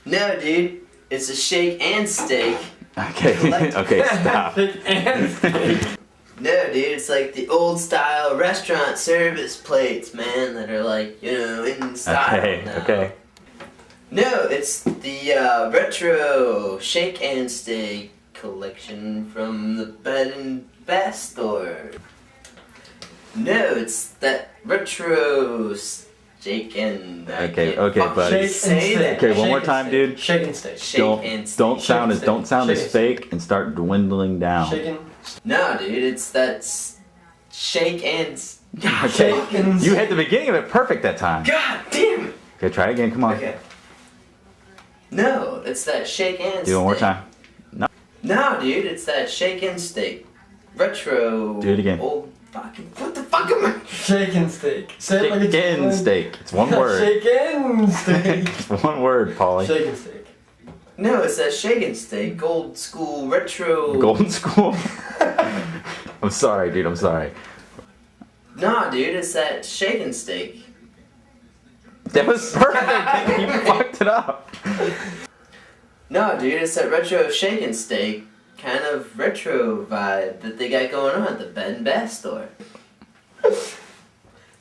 No, dude. It's a shake and steak. Okay, okay, stop. Shake and steak. No, dude, it's like the old style restaurant service plates, man, that are like, you know, in style now. Okay. No, it's the retro shake and steak collection from the Bed and Bath store. No, it's that retro shake and... Okay, buddy. Shake and steak. Okay, one more time, dude. Shake and steak. Don't sound as fake and start dwindling down. Shaking. No, dude, it's that shake and... Okay, you hit the beginning of it perfect that time. God damn it! Okay, try it again, come on. Okay. No, it's that shake and steak. Do it one more time. No. No, dude, it's that shake and steak. Retro... Do it again. Old fucking... What the fuck am I... Shake and steak. Say it like it's Chicken steak. It's one word. Shake and steak. It's one word, Paulie. Shake and steak. No, it's that shake and steak. Old school retro... Golden school? I'm sorry, dude, I'm sorry. Nah, dude, it's that shake and steak. That was perfect! You fucked it up! No, dude, it's that retro shake and steak kind of retro vibe that they got going on at the Bed and Bath store.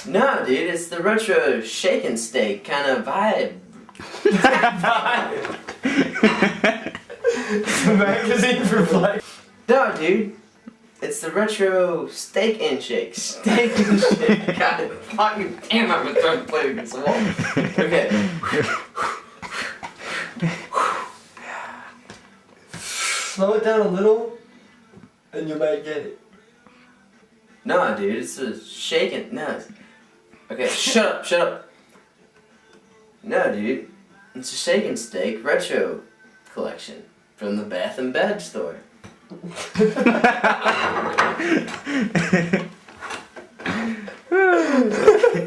No, dude, it's the retro shake and steak kind of vibe. It's a magazine for black. No, dude, it's the retro steak and shake. Steak and shake. God fucking damn, I'm gonna throw the plate against the wall. Okay. Slow it down a little, and you might get it. No, dude, it's a shaking. No. Okay, shut up. No, dude, it's a shake and steak retro collection from the Bath and Bed store.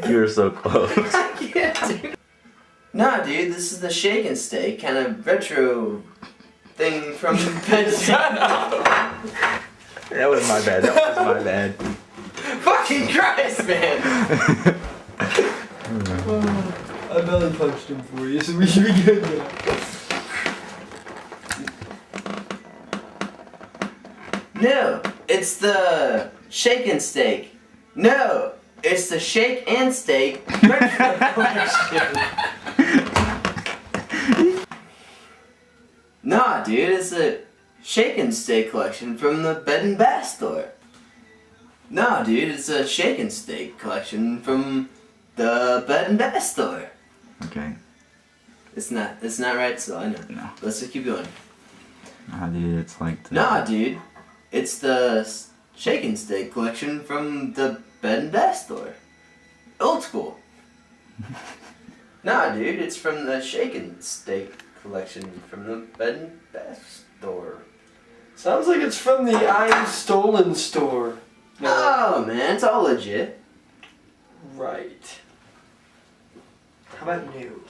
You're so close. Yeah, dude. Nah, dude, this is the shake and steak kind of retro thing from the Bed. Shut up! That was my bad. Fucking Christ, man! I belly punched him for you, so we should be good now. No, it's the shake and steak. No, it's the shake and steak retro collection. Nah, dude, it's a shake and steak collection from the Bed and Bath store. Nah, dude, it's a shake and steak collection from the Bed and Bath store. Okay. It's not right, so I know. No. Let's just keep going. Nah, dude, it's like... Nah, dude, it's the shake and steak collection from the Bed and Bath store. Old school. Nah, dude, it's from the shake and steak collection from the Bed and Bath store. Sounds like it's from the I'm Stolen store. Oh, man, it's all legit. Right. How about new?